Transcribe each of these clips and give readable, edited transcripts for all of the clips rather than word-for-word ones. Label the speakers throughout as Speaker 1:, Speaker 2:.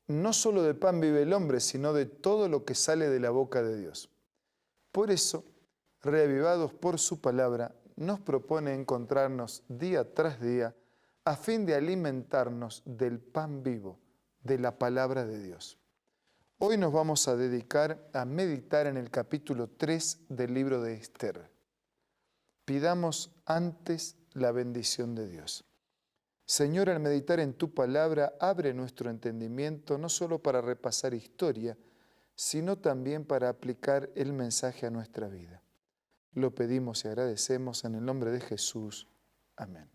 Speaker 1: no solo de pan vive el hombre, sino de todo lo que sale de la boca de Dios. Por eso, reavivados por su palabra, nos propone encontrarnos día tras día a fin de alimentarnos del pan vivo, de la palabra de Dios. Hoy nos vamos a dedicar a meditar en el capítulo 3 del libro de Esther. Pidamos antes la bendición de Dios. Señor, al meditar en tu palabra, abre nuestro entendimiento no solo para repasar historia, sino también para aplicar el mensaje a nuestra vida. Lo pedimos y agradecemos en el nombre de Jesús. Amén.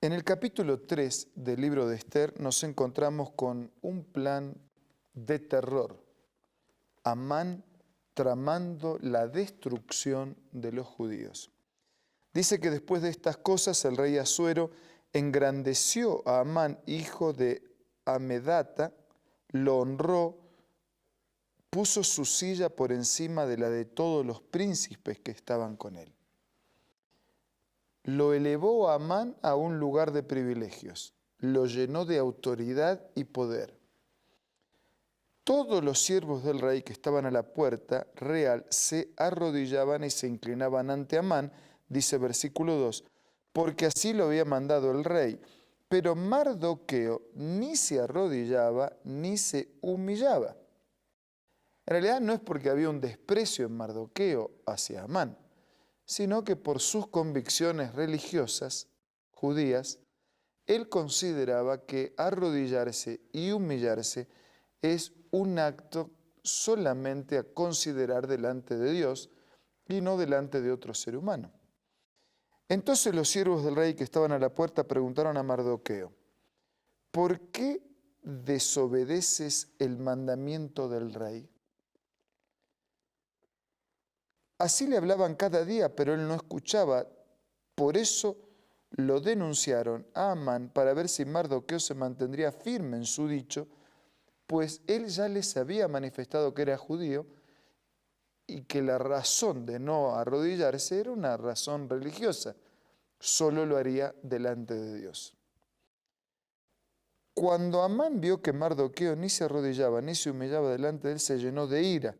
Speaker 1: En el capítulo 3 del libro de Esther nos encontramos con un plan de terror. Amán tramando la destrucción de los judíos. Dice que después de estas cosas el rey Asuero engrandeció a Amán, hijo de Amedata, lo honró, puso su silla por encima de la de todos los príncipes que estaban con él. Lo elevó a Amán a un lugar de privilegios, lo llenó de autoridad y poder. Todos los siervos del rey que estaban a la puerta real se arrodillaban y se inclinaban ante Amán, dice versículo 2, porque así lo había mandado el rey. Pero Mardoqueo ni se arrodillaba ni se humillaba. En realidad no es porque había un desprecio en Mardoqueo hacia Amán, sino que por sus convicciones religiosas judías, él consideraba que arrodillarse y humillarse es un acto solamente a considerar delante de Dios y no delante de otro ser humano. Entonces los siervos del rey que estaban a la puerta preguntaron a Mardoqueo, ¿por qué desobedeces el mandamiento del rey? Así le hablaban cada día, pero él no escuchaba. Por eso lo denunciaron a Amán para ver si Mardoqueo se mantendría firme en su dicho, pues él ya les había manifestado que era judío y que la razón de no arrodillarse era una razón religiosa. Solo lo haría delante de Dios. Cuando Amán vio que Mardoqueo ni se arrodillaba ni se humillaba delante de él, se llenó de ira.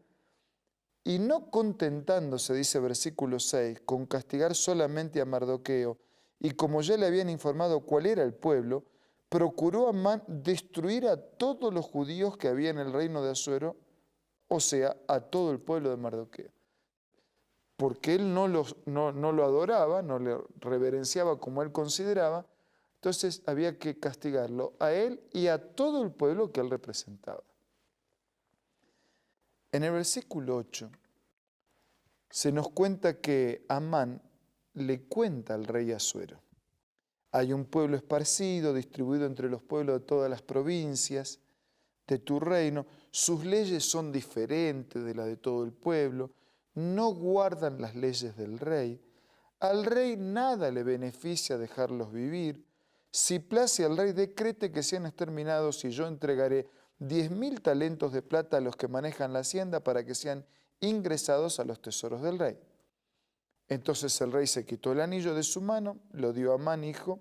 Speaker 1: Y no contentándose, dice versículo 6, con castigar solamente a Mardoqueo, y como ya le habían informado cuál era el pueblo, procuró Amán destruir a todos los judíos que había en el reino de Asuero, o sea, a todo el pueblo de Mardoqueo. Porque él no lo adoraba, no le reverenciaba como él consideraba, entonces había que castigarlo a él y a todo el pueblo que él representaba. En el versículo 8 se nos cuenta que Amán le cuenta al rey Asuero. Hay un pueblo esparcido, distribuido entre los pueblos de todas las provincias de tu reino. Sus leyes son diferentes de las de todo el pueblo. No guardan las leyes del rey. Al rey nada le beneficia dejarlos vivir. Si place al rey, decrete que sean exterminados y yo entregaré 10.000 talentos de plata a los que manejan la hacienda para que sean ingresados a los tesoros del rey. Entonces el rey se quitó el anillo de su mano, lo dio a Amán, hijo,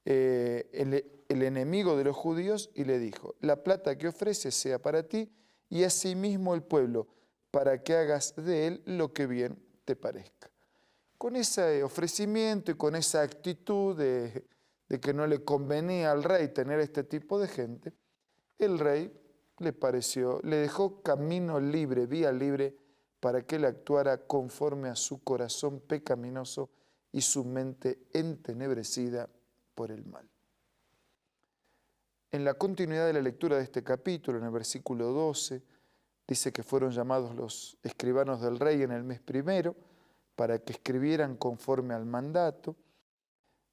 Speaker 1: el enemigo de los judíos, y le dijo, la plata que ofreces sea para ti y asimismo el pueblo, para que hagas de él lo que bien te parezca. Con ese ofrecimiento y con esa actitud de que no le convenía al rey tener este tipo de gente, el rey le dejó camino libre, vía libre, para que él actuara conforme a su corazón pecaminoso y su mente entenebrecida por el mal. En la continuidad de la lectura de este capítulo, en el versículo 12, dice que fueron llamados los escribanos del rey en el mes primero para que escribieran conforme al mandato.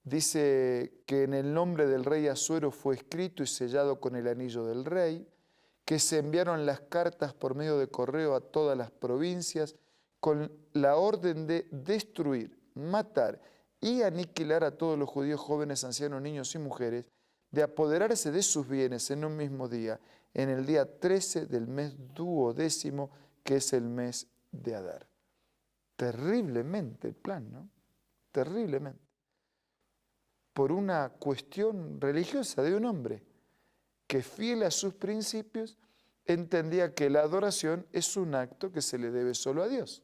Speaker 1: Dice que en el nombre del rey Asuero fue escrito y sellado con el anillo del rey, que se enviaron las cartas por medio de correo a todas las provincias con la orden de destruir, matar y aniquilar a todos los judíos jóvenes, ancianos, niños y mujeres, de apoderarse de sus bienes en un mismo día, en el día 13 del mes duodécimo, que es el mes de Adar. Terriblemente el plan, ¿no? Terriblemente. Por una cuestión religiosa de un hombre que fiel a sus principios, entendía que la adoración es un acto que se le debe solo a Dios.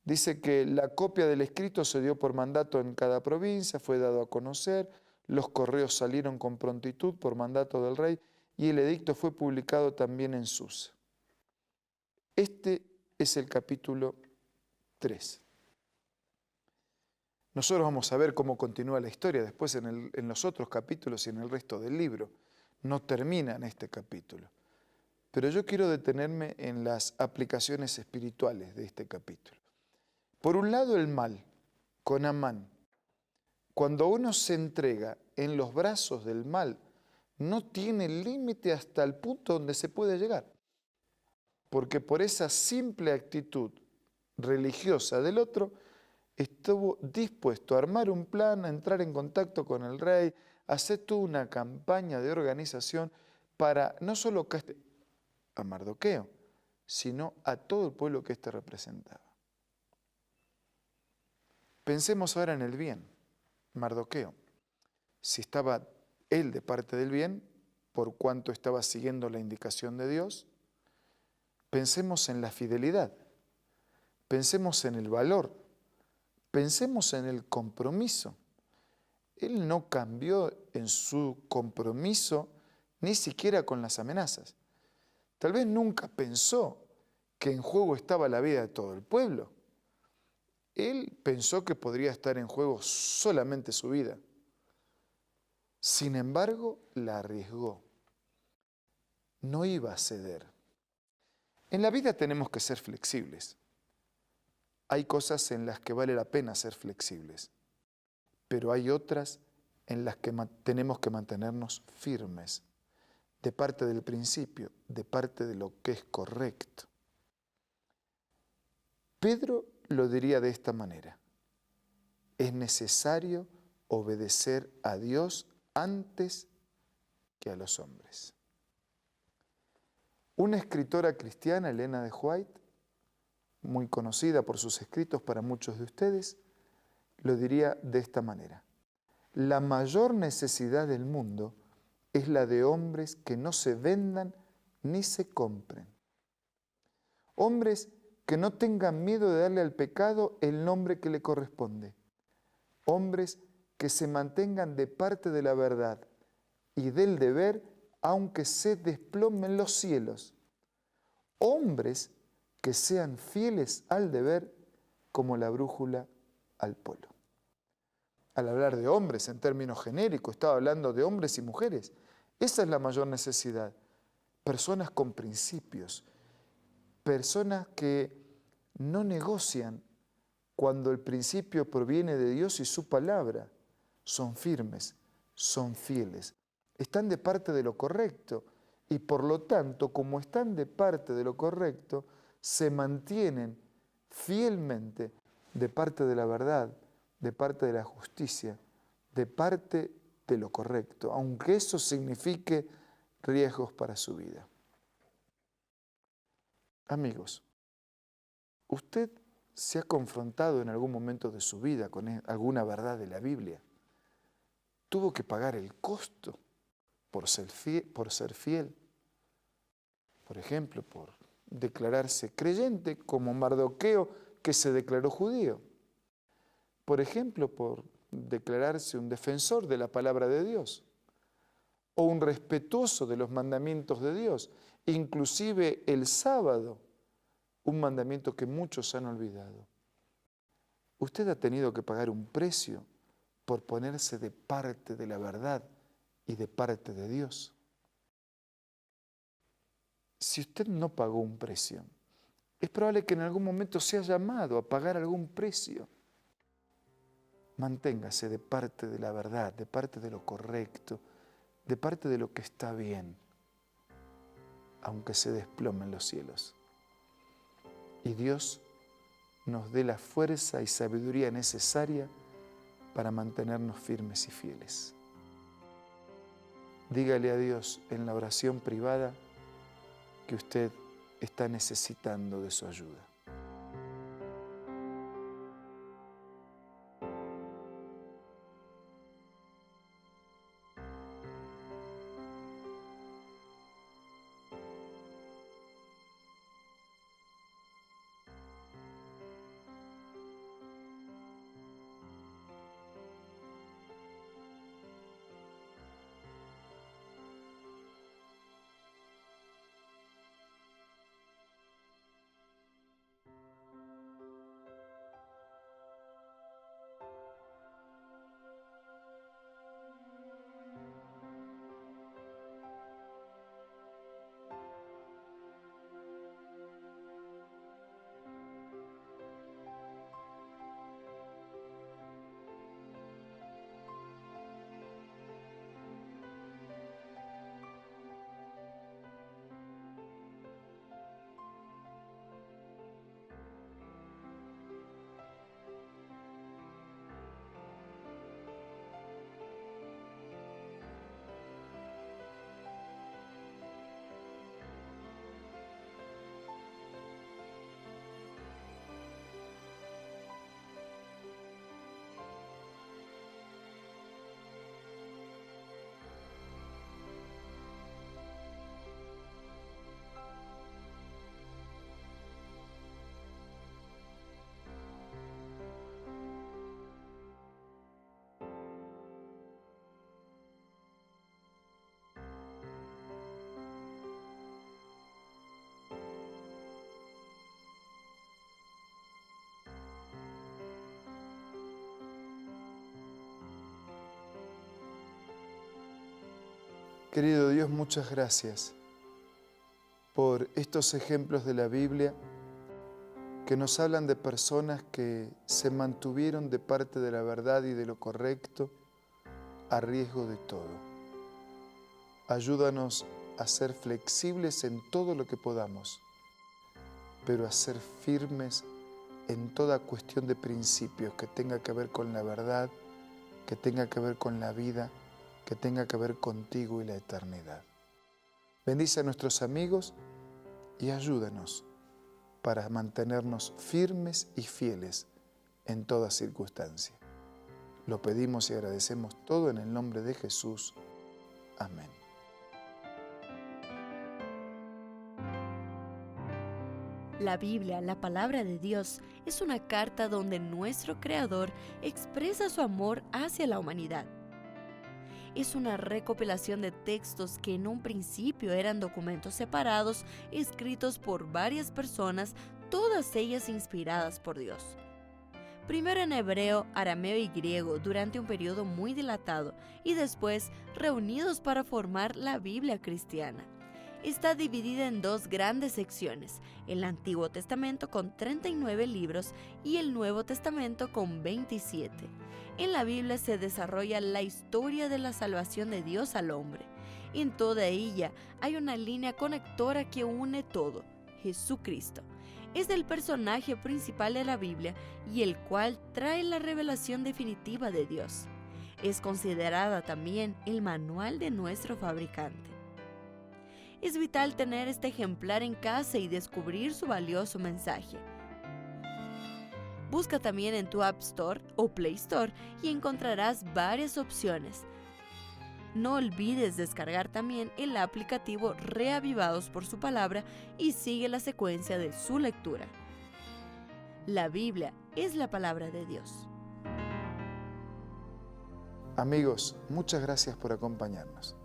Speaker 1: Dice que la copia del escrito se dio por mandato en cada provincia, fue dado a conocer, los correos salieron con prontitud por mandato del rey y el edicto fue publicado también en Susa. Este es el capítulo 3. Nosotros vamos a ver cómo continúa la historia después en los otros capítulos y en el resto del libro. No termina en este capítulo. Pero yo quiero detenerme en las aplicaciones espirituales de este capítulo. Por un lado, el mal, con Amán. Cuando uno se entrega en los brazos del mal, no tiene límite hasta el punto donde se puede llegar. Porque por esa simple actitud religiosa del otro, estuvo dispuesto a armar un plan, a entrar en contacto con el rey, a hacer toda una campaña de organización para no solo castigar a Mardoqueo, sino a todo el pueblo que éste representaba. Pensemos ahora en el bien, Mardoqueo. Si estaba él de parte del bien, por cuanto estaba siguiendo la indicación de Dios, pensemos en la fidelidad, pensemos en el valor, pensemos en el compromiso. Él no cambió en su compromiso ni siquiera con las amenazas. Tal vez nunca pensó que en juego estaba la vida de todo el pueblo. Él pensó que podría estar en juego solamente su vida. Sin embargo, la arriesgó. No iba a ceder. En la vida tenemos que ser flexibles. Hay cosas en las que vale la pena ser flexibles, pero hay otras en las que tenemos que mantenernos firmes, de parte del principio, de parte de lo que es correcto. Pedro lo diría de esta manera: es necesario obedecer a Dios antes que a los hombres. Una escritora cristiana, Elena de White, muy conocida por sus escritos para muchos de ustedes, lo diría de esta manera: la mayor necesidad del mundo es la de hombres que no se vendan ni se compren. Hombres que no tengan miedo de darle al pecado el nombre que le corresponde. Hombres que se mantengan de parte de la verdad y del deber, aunque se desplomen los cielos. Hombres que sean fieles al deber como la brújula al polo. Al hablar de hombres en términos genéricos, estaba hablando de hombres y mujeres. Esa es la mayor necesidad. Personas con principios, personas que no negocian cuando el principio proviene de Dios y su palabra. Son firmes, son fieles, están de parte de lo correcto y por lo tanto, como están de parte de lo correcto, se mantienen fielmente de parte de la verdad, de parte de la justicia, de parte de lo correcto, aunque eso signifique riesgos para su vida. Amigos, ¿usted se ha confrontado en algún momento de su vida con alguna verdad de la Biblia? ¿Tuvo que pagar el costo por ser fiel? Por ejemplo, por declararse creyente, como Mardoqueo, que se declaró judío. Por ejemplo, por declararse un defensor de la palabra de Dios o un respetuoso de los mandamientos de Dios, inclusive el sábado, un mandamiento que muchos han olvidado. Usted ha tenido que pagar un precio por ponerse de parte de la verdad y de parte de Dios. Si usted no pagó un precio, es probable que en algún momento sea llamado a pagar algún precio. Manténgase de parte de la verdad, de parte de lo correcto, de parte de lo que está bien, aunque se desplomen los cielos. Y Dios nos dé la fuerza y sabiduría necesaria para mantenernos firmes y fieles. Dígale a Dios en la oración privada que usted está necesitando de su ayuda. Querido Dios, muchas gracias por estos ejemplos de la Biblia que nos hablan de personas que se mantuvieron de parte de la verdad y de lo correcto a riesgo de todo. Ayúdanos a ser flexibles en todo lo que podamos, pero a ser firmes en toda cuestión de principios que tenga que ver con la verdad, que tenga que ver con la vida, que tenga que ver contigo y la eternidad. Bendice a nuestros amigos y ayúdanos para mantenernos firmes y fieles en toda circunstancia. Lo pedimos y agradecemos todo en el nombre de Jesús. Amén.
Speaker 2: La Biblia, la palabra de Dios, es una carta donde nuestro Creador expresa su amor hacia la humanidad. Es una recopilación de textos que en un principio eran documentos separados, escritos por varias personas, todas ellas inspiradas por Dios. Primero en hebreo, arameo y griego durante un periodo muy dilatado y después reunidos para formar la Biblia cristiana. Está dividida en dos grandes secciones, el Antiguo Testamento con 39 libros y el Nuevo Testamento con 27. En la Biblia se desarrolla la historia de la salvación de Dios al hombre. En toda ella hay una línea conectora que une todo, Jesucristo. Es el personaje principal de la Biblia y el cual trae la revelación definitiva de Dios. Es considerada también el manual de nuestro fabricante. Es vital tener este ejemplar en casa y descubrir su valioso mensaje. Busca también en tu App Store o Play Store y encontrarás varias opciones. No olvides descargar también el aplicativo Reavivados por su palabra y sigue la secuencia de su lectura. La Biblia es la palabra de Dios.
Speaker 1: Amigos, muchas gracias por acompañarnos.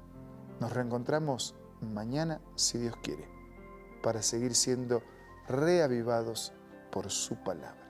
Speaker 1: Nos reencontramos mañana, si Dios quiere, para seguir siendo reavivados por su palabra.